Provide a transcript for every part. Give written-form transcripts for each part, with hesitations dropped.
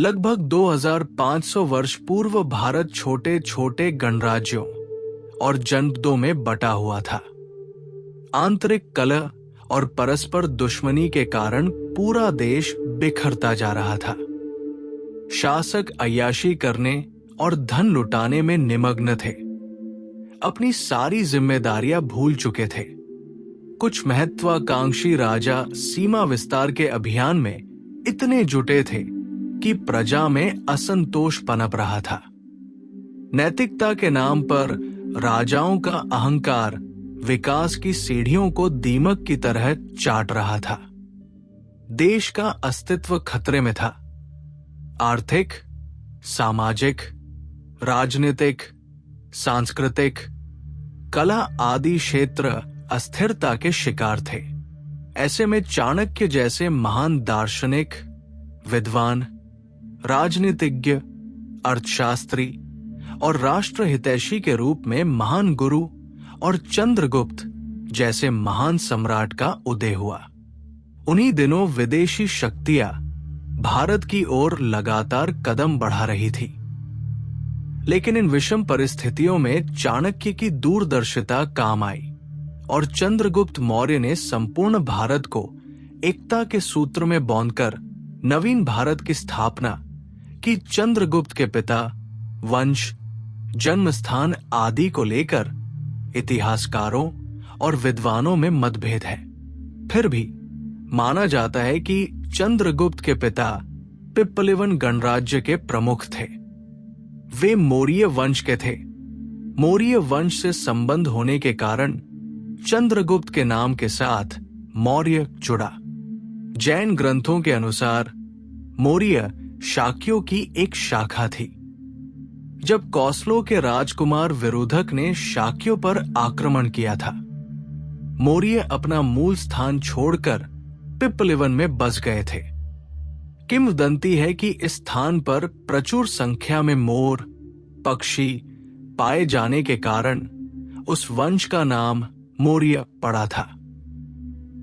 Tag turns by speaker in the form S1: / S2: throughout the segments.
S1: लगभग 2500 वर्ष पूर्व भारत छोटे छोटे गणराज्यों और जनपदों में बटा हुआ था। आंतरिक कलह और परस्पर दुश्मनी के कारण पूरा देश बिखरता जा रहा था। शासक अय्याशी करने और धन लुटाने में निमग्न थे। अपनी सारी जिम्मेदारियां भूल चुके थे। कुछ महत्वाकांक्षी राजा सीमा विस्तार के अभियान में इतने जुटे थे कि प्रजा में असंतोष पनप रहा था। नैतिकता के नाम पर राजाओं का अहंकार विकास की सीढ़ियों को दीमक की तरह चाट रहा था। देश का अस्तित्व खतरे में था। आर्थिक, सामाजिक, राजनीतिक, सांस्कृतिक, कला आदि क्षेत्र अस्थिरता के शिकार थे। ऐसे में चाणक्य जैसे महान दार्शनिक, विद्वान, राजनीतिज्ञ, अर्थशास्त्री और राष्ट्र हितैषी के रूप में महान गुरु और चंद्रगुप्त जैसे महान सम्राट का उदय हुआ। उन्हीं दिनों विदेशी शक्तियां भारत की ओर लगातार कदम बढ़ा रही थी। लेकिन इन विषम परिस्थितियों में चाणक्य की दूरदर्शिता काम आई और चंद्रगुप्त मौर्य ने संपूर्ण भारत को एकता के सूत्र में बांधकर नवीन भारत की स्थापना की। चंद्रगुप्त के पिता, वंश, जन्म स्थान आदि को लेकर इतिहासकारों और विद्वानों में मतभेद है। फिर भी माना जाता है कि चंद्रगुप्त के पिता पिप्पलिवन गणराज्य के प्रमुख थे। वे मौर्य वंश के थे। मौर्य वंश से संबंध होने के कारण चंद्रगुप्त के नाम के साथ मौर्य जुड़ा। जैन ग्रंथों के अनुसार मौर्य शाक्यों की एक शाखा थी। जब कौसलों के राजकुमार विरोधक ने शाक्यों पर आक्रमण किया था, मौर्य अपना मूल स्थान छोड़कर पिप्पलिवन में बस गए थे। किंवदंती है कि इस स्थान पर प्रचुर संख्या में मोर, पक्षी पाए जाने के कारण उस वंश का नाम मौर्य पड़ा था।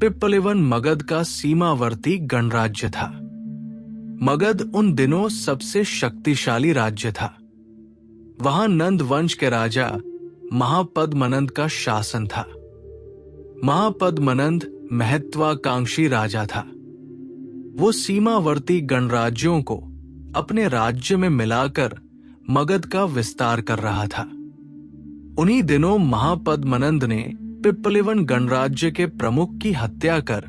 S1: पिप्पलिवन मगध का सीमावर्ती गणराज्य था। मगध उन दिनों सबसे शक्तिशाली राज्य था। वहां नंद वंश के राजा महापद्मनंद का शासन था। महापद्मनंद महत्वाकांक्षी राजा था। वो सीमावर्ती गणराज्यों को अपने राज्य में मिलाकर मगध का विस्तार कर रहा था। उन्हीं दिनों महापद्मनंद ने पिप्पलिवन गणराज्य के प्रमुख की हत्या कर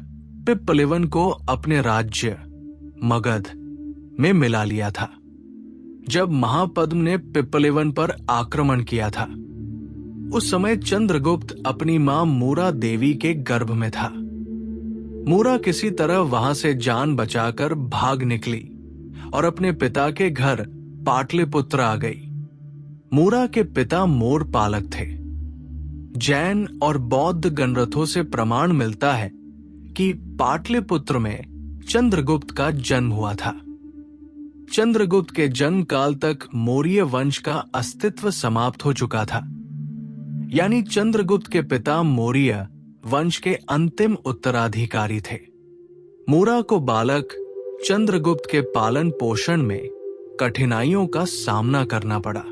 S1: पिप्पलिवन को अपने राज्य मगध में मिला लिया था। जब महापद्म ने पिप्पलिवन पर आक्रमण किया था, उस समय चंद्रगुप्त अपनी मां मूरा देवी के गर्भ में था। मूरा किसी तरह वहां से जान बचाकर भाग निकली और अपने पिता के घर पाटलिपुत्र आ गई। मूरा के पिता मोर पालक थे। जैन और बौद्ध गणरथों से प्रमाण मिलता है कि पाटलिपुत्र में चंद्रगुप्त का जन्म हुआ था। चंद्रगुप्त के जन्म काल तक मौर्य वंश का अस्तित्व समाप्त हो चुका था। यानी चंद्रगुप्त के पिता मौर्य वंश के अंतिम उत्तराधिकारी थे। मूरा को बालक चंद्रगुप्त के पालन पोषण में कठिनाइयों का सामना करना पड़ा।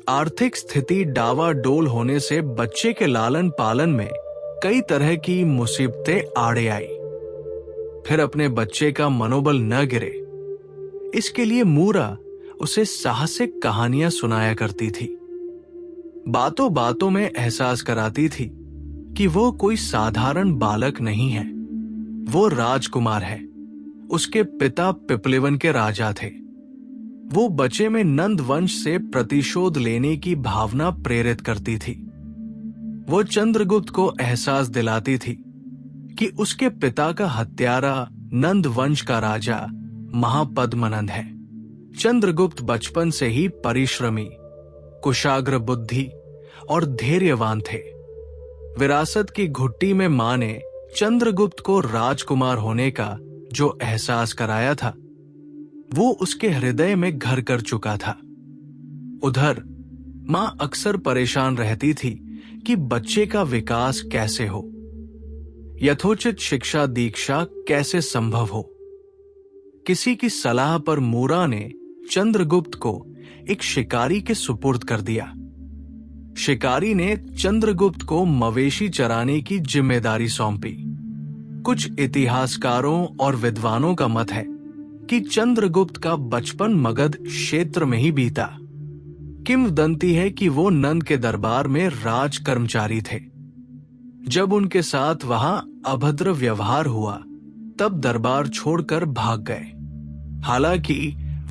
S1: आर्थिक स्थिति डावाडोल होने से बच्चे के लालन पालन में कई तरह की मुसीबतें आड़े आई। फिर अपने बच्चे का मनोबल न गिरे, इसके लिए मूरा उसे साहसिक कहानियां सुनाया करती थी। बातों बातों में एहसास कराती थी कि वो कोई साधारण बालक नहीं है, वो राजकुमार है। उसके पिता पिप्पलिवन के राजा थे। वो बच्चे में नंद वंश से प्रतिशोध लेने की भावना प्रेरित करती थी। वो चंद्रगुप्त को एहसास दिलाती थी कि उसके पिता का हत्यारा नंद वंश का राजा महापद्मनंद है। चंद्रगुप्त बचपन से ही परिश्रमी, कुशाग्र बुद्धि और धैर्यवान थे। विरासत की घुट्टी में मां ने चंद्रगुप्त को राजकुमार होने का जो एहसास कराया था, वो उसके हृदय में घर कर चुका था। उधर मां अक्सर परेशान रहती थी कि बच्चे का विकास कैसे हो, यथोचित शिक्षा दीक्षा कैसे संभव हो। किसी की सलाह पर मूरा ने चंद्रगुप्त को एक शिकारी के सुपुर्द कर दिया। शिकारी ने चंद्रगुप्त को मवेशी चराने की जिम्मेदारी सौंपी। कुछ इतिहासकारों और विद्वानों का मत है कि चंद्रगुप्त का बचपन मगध क्षेत्र में ही बीता। किंवदंती है कि वो नंद के दरबार में राज कर्मचारी थे। जब उनके साथ वहां अभद्र व्यवहार हुआ तब दरबार छोड़कर भाग गए। हालांकि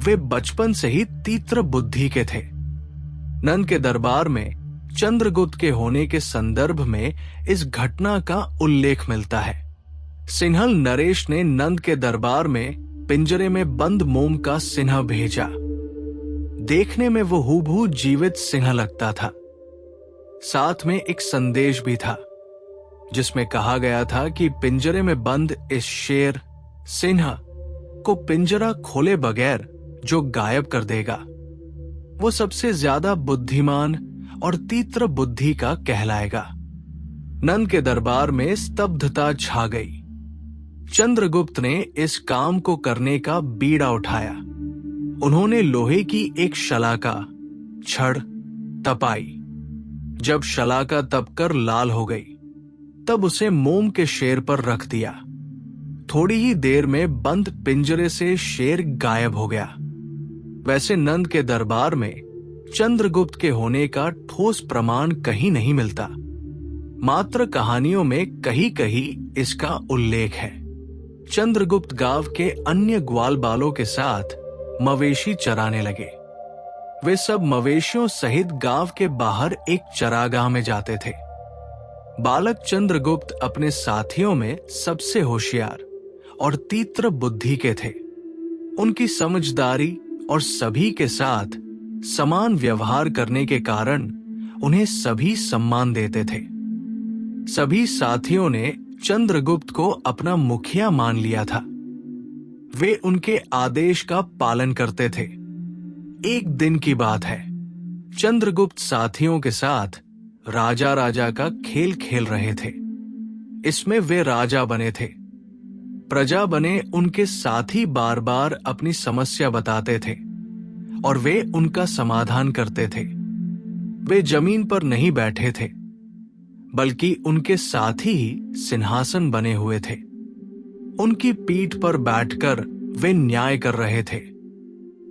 S1: वे बचपन से ही तीव्र बुद्धि के थे। नंद के दरबार में चंद्रगुप्त के होने के संदर्भ में इस घटना का उल्लेख मिलता है। सिंहल नरेश ने नंद के दरबार में पिंजरे में बंद मोम का सिन्हा भेजा। देखने में वो हूबहू जीवित सिंह लगता था। साथ में एक संदेश भी था जिसमें कहा गया था कि पिंजरे में बंद इस शेर सिंह को पिंजरा खोले बगैर जो गायब कर देगा वो सबसे ज्यादा बुद्धिमान और तीव्र बुद्धि का कहलाएगा। नंद के दरबार में स्तब्धता छा गई। चंद्रगुप्त ने इस काम को करने का बीड़ा उठाया। उन्होंने लोहे की एक शलाका छड़ तपाई। जब शलाका तपकर लाल हो गई तब उसे मोम के शेर पर रख दिया। थोड़ी ही देर में बंद पिंजरे से शेर गायब हो गया। वैसे नंद के दरबार में चंद्रगुप्त के होने का ठोस प्रमाण कहीं नहीं मिलता। मात्र कहानियों में कहीं कहीं इसका उल्लेख है। चंद्रगुप्त गांव के अन्य ग्वाल बालों के साथ मवेशी चराने लगे। वे सब मवेशियों सहित गांव के बाहर एक चरागाह में जाते थे। बालक चंद्रगुप्त अपने साथियों में सबसे होशियार और तीव्र बुद्धि के थे। उनकी समझदारी और सभी के साथ समान व्यवहार करने के कारण उन्हें सभी सम्मान देते थे। सभी साथियों ने चंद्रगुप्त को अपना मुखिया मान लिया था। वे उनके आदेश का पालन करते थे। एक दिन की बात है, चंद्रगुप्त साथियों के साथ राजा राजा का खेल खेल रहे थे। इसमें वे राजा बने थे। प्रजा बने उनके साथी बार बार अपनी समस्या बताते थे और वे उनका समाधान करते थे। वे जमीन पर नहीं बैठे थे बल्कि उनके साथी ही सिंहासन बने हुए थे। उनकी पीठ पर बैठकर वे न्याय कर रहे थे।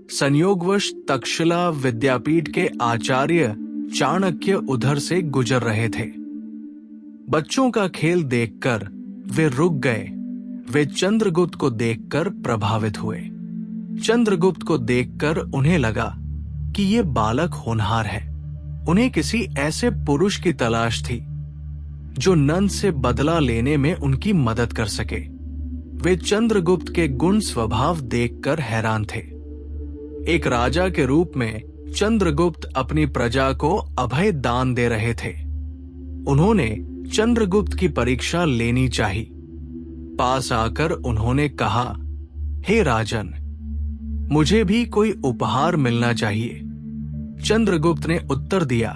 S1: संयोगवश तक्षशिला विद्यापीठ के आचार्य चाणक्य उधर से गुजर रहे थे। बच्चों का खेल देखकर वे रुक गए। वे चंद्रगुप्त को देखकर प्रभावित हुए। चंद्रगुप्त को देखकर उन्हें लगा कि ये बालक होनहार है। उन्हें किसी ऐसे पुरुष की तलाश थी जो नंद से बदला लेने में उनकी मदद कर सके। वे चंद्रगुप्त के गुण स्वभाव देखकर हैरान थे। एक राजा के रूप में चंद्रगुप्त अपनी प्रजा को अभय दान दे रहे थे। उन्होंने चंद्रगुप्त की परीक्षा लेनी चाहिए। पास आकर उन्होंने कहा, हे राजन, मुझे भी कोई उपहार मिलना चाहिए। चंद्रगुप्त ने उत्तर दिया,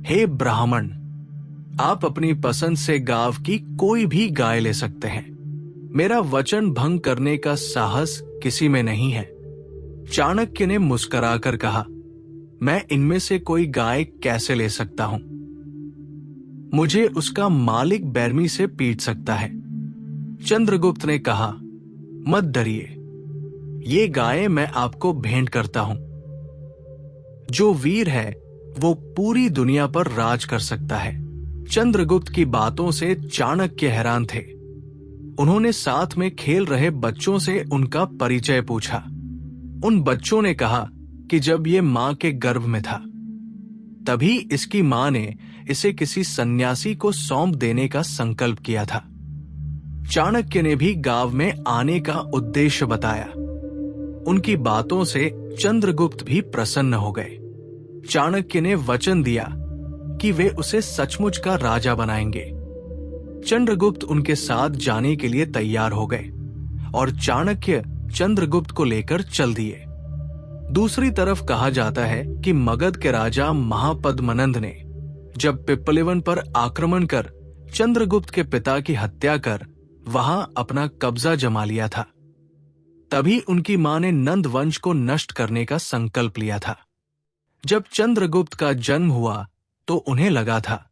S1: हे ब्राह्मण, आप अपनी पसंद से गांव की कोई भी गाय ले सकते हैं। मेरा वचन भंग करने का साहस किसी में नहीं है। चाणक्य ने मुस्कुराकर कहा, मैं इनमें से कोई गाय कैसे ले सकता हूं? मुझे उसका मालिक बैरमी से पीट सकता है। चंद्रगुप्त ने कहा, मत डरिए, ये गाय मैं आपको भेंट करता हूं। जो वीर है वो पूरी दुनिया पर राज कर सकता है। चंद्रगुप्त की बातों से चाणक्य हैरान थे। उन्होंने साथ में खेल रहे बच्चों से उनका परिचय पूछा। उन बच्चों ने कहा कि जब ये मां के गर्भ में था तभी इसकी मां ने इसे किसी सन्यासी को सौंप देने का संकल्प किया था। चाणक्य ने भी गांव में आने का उद्देश्य बताया। उनकी बातों से चंद्रगुप्त भी प्रसन्न हो गए। चाणक्य ने वचन दिया कि वे उसे सचमुच का राजा बनाएंगे। चंद्रगुप्त उनके साथ जाने के लिए तैयार हो गए और चाणक्य चंद्रगुप्त को लेकर चल दिए। दूसरी तरफ कहा जाता है कि मगध के राजा महापद्मनंद ने जब पिप्पलिवन पर आक्रमण कर चंद्रगुप्त के पिता की हत्या कर वहां अपना कब्जा जमा लिया था। तभी उनकी मां ने नंद वंश को नष्ट करने का संकल्प लिया था। जब चंद्रगुप्त का जन्म हुआ तो उन्हें लगा था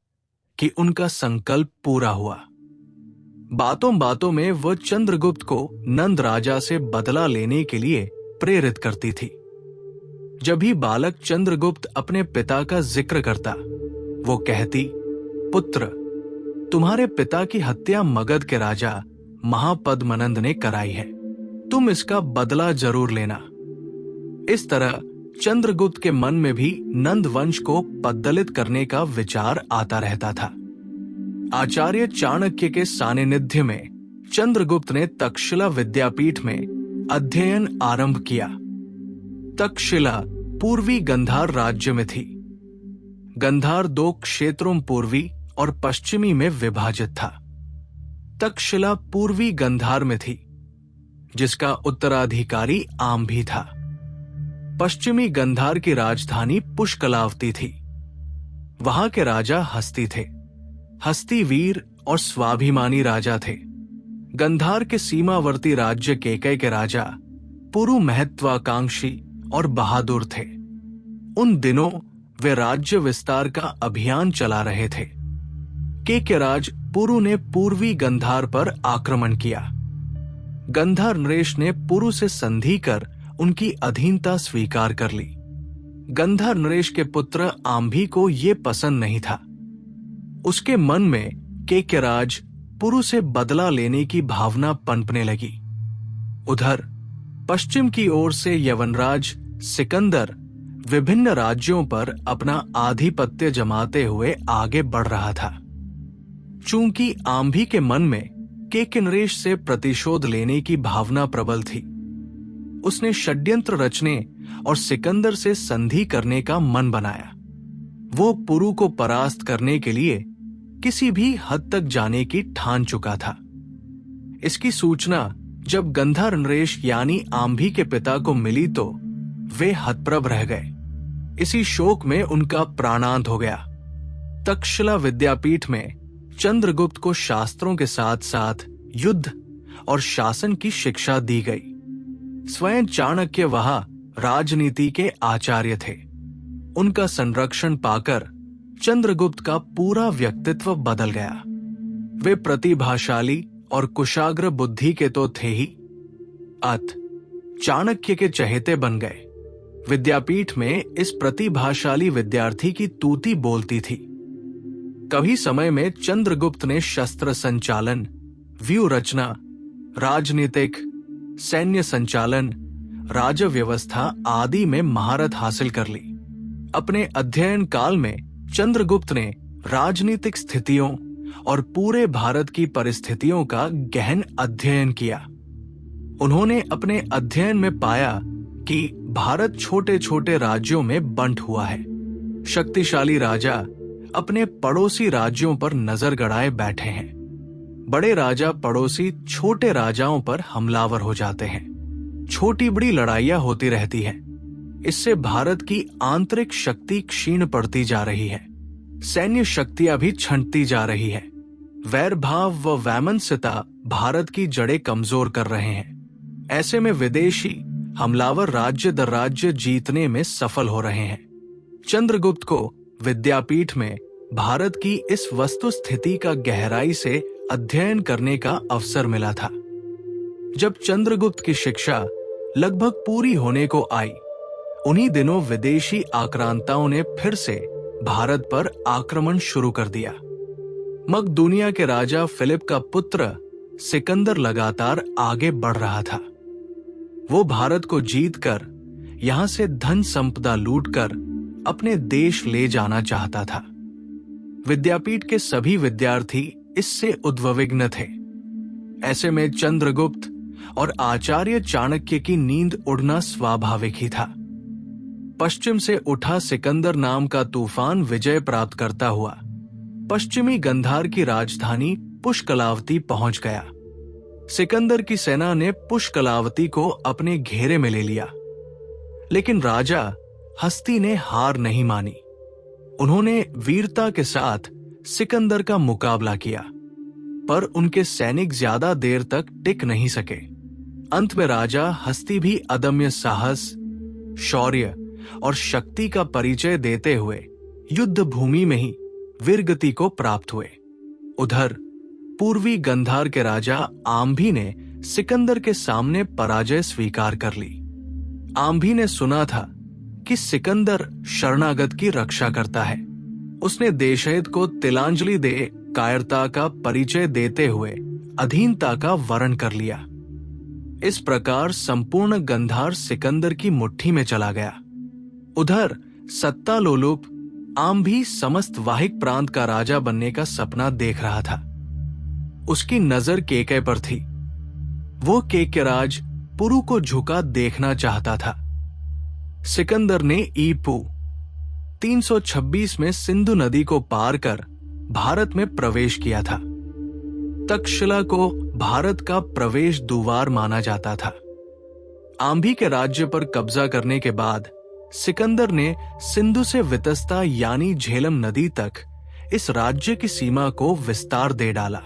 S1: कि उनका संकल्प पूरा हुआ। बातों बातों में वह चंद्रगुप्त को नंद राजा से बदला लेने के लिए प्रेरित करती थी। जब भी बालक चंद्रगुप्त अपने पिता का जिक्र करता, वो कहती, पुत्र, तुम्हारे पिता की हत्या मगध के राजा महापद्मनंद ने कराई है, तुम इसका बदला जरूर लेना। इस तरह चंद्रगुप्त के मन में भी नंद वंश को पद्दलित करने का विचार आता रहता था। आचार्य चाणक्य के सानिध्य में चंद्रगुप्त ने तक्षशिला विद्यापीठ में अध्ययन आरंभ किया। तक्षशिला पूर्वी गंधार राज्य में थी। गंधार 2 क्षेत्रों पूर्वी और पश्चिमी में विभाजित था। तक्षशिला पूर्वी गंधार में थी, जिसका उत्तराधिकारी आम्भी था। पश्चिमी गंधार की राजधानी पुष्कलावती थी। वहां के राजा हस्ती थे। हस्ती वीर और स्वाभिमानी राजा थे। गंधार के सीमावर्ती राज्य केकय के राजा पुरु महत्वाकांक्षी और बहादुर थे। उन दिनों वे राज्य विस्तार का अभियान चला रहे थे। केकयराज पुरु ने पूर्वी गंधार पर आक्रमण किया। गंधार नरेश ने पुरु से संधि कर उनकी अधीनता स्वीकार कर ली। गंधार नरेश के पुत्र आम्भी को यह पसंद नहीं था। उसके मन में केकयराज पुरु से बदला लेने की भावना पनपने लगी। उधर पश्चिम की ओर से यवनराज सिकंदर विभिन्न राज्यों पर अपना आधिपत्य जमाते हुए आगे बढ़ रहा था। चूंकि आम्भी के मन में केकयनरेश से प्रतिशोध लेने की भावना प्रबल थी, उसने षड्यंत्र रचने और सिकंदर से संधि करने का मन बनाया। वो पुरु को परास्त करने के लिए किसी भी हद तक जाने की ठान चुका था। इसकी सूचना जब गंधार नरेश यानी आम्भी के पिता को मिली तो वे हतप्रभ रह गए। इसी शोक में उनका प्राणांत हो गया। तक्षशिला विद्यापीठ में चंद्रगुप्त को शास्त्रों के साथ साथ युद्ध और शासन की शिक्षा दी गई। स्वयं चाणक्य वहां राजनीति के आचार्य थे। उनका संरक्षण पाकर चंद्रगुप्त का पूरा व्यक्तित्व बदल गया। वे प्रतिभाशाली और कुशाग्र बुद्धि के तो थे ही, अत चाणक्य के चहेते बन गए। विद्यापीठ में इस प्रतिभाशाली विद्यार्थी की तूती बोलती थी। कभी समय में चंद्रगुप्त ने शस्त्र संचालन, व्यूह रचना, राजनीतिक, सैन्य संचालन, राज व्यवस्था आदि में महारत हासिल कर ली। अपने अध्ययन काल में चंद्रगुप्त ने राजनीतिक स्थितियों और पूरे भारत की परिस्थितियों का गहन अध्ययन किया। उन्होंने अपने अध्ययन में पाया कि भारत छोटे छोटे राज्यों में बंट हुआ है। शक्तिशाली राजा अपने पड़ोसी राज्यों पर नजर गड़ाए बैठे हैं। बड़े राजा पड़ोसी छोटे राजाओं पर हमलावर हो जाते हैं। छोटी बड़ी लड़ाइयां होती रहती हैं। इससे भारत की आंतरिक शक्ति क्षीण पड़ती जा रही है। सैन्य शक्तियां भी छंटती जा रही है। वैर भाव व वैमनस्यता भारत की जड़ें कमजोर कर रहे हैं। ऐसे में विदेशी हमलावर राज्य दर राज्य जीतने में सफल हो रहे हैं। चंद्रगुप्त को विद्यापीठ में भारत की इस वस्तु स्थिति का गहराई से अध्ययन करने का अवसर मिला था। जब चंद्रगुप्त की शिक्षा लगभग पूरी होने को आई, उन्हीं दिनों विदेशी आक्रांताओं ने फिर से भारत पर आक्रमण शुरू कर दिया। मकदूनिया के राजा फिलिप का पुत्र सिकंदर लगातार आगे बढ़ रहा था। वो भारत को जीतकर यहां से धन संपदा लूटकर अपने देश ले जाना चाहता था। विद्यापीठ के सभी विद्यार्थी इससे उद्विग्न थे। ऐसे में चंद्रगुप्त और आचार्य चाणक्य की नींद उड़ना स्वाभाविक ही था। पश्चिम से उठा सिकंदर नाम का तूफान विजय प्राप्त करता हुआ पश्चिमी गंधार की राजधानी पुष्कलावती पहुंच गया। सिकंदर की सेना ने पुष्कलावती को अपने घेरे में ले लिया, लेकिन राजा हस्ती ने हार नहीं मानी। उन्होंने वीरता के साथ सिकंदर का मुकाबला किया, पर उनके सैनिक ज्यादा देर तक टिक नहीं सके। अंत में राजा हस्ती भी अदम्य साहस, शौर्य और शक्ति का परिचय देते हुए युद्ध भूमि में ही वीरगति को प्राप्त हुए। उधर पूर्वी गंधार के राजा आम्भी ने सिकंदर के सामने पराजय स्वीकार कर ली। आम्भी ने सुना था कि सिकंदर शरणागत की रक्षा करता है। उसने देशहित को तिलांजलि दे कायरता का परिचय देते हुए अधीनता का वरण कर लिया। इस प्रकार संपूर्ण गंधार सिकंदर की मुट्ठी में चला गया। उधर सत्ता लोलुप आम्भी समस्त वाहिक प्रांत का राजा बनने का सपना देख रहा था। उसकी नजर केकय पर थी। वो केकयराज पुरु को झुका देखना चाहता था। सिकंदर ने ईपू 326 में सिंधु नदी को पार कर भारत में प्रवेश किया था। तक्षशिला को भारत का प्रवेश द्वार माना जाता था। आम्भी के राज्य पर कब्जा करने के बाद सिकंदर ने सिंधु से वितस्ता यानी झेलम नदी तक इस राज्य की सीमा को विस्तार दे डाला।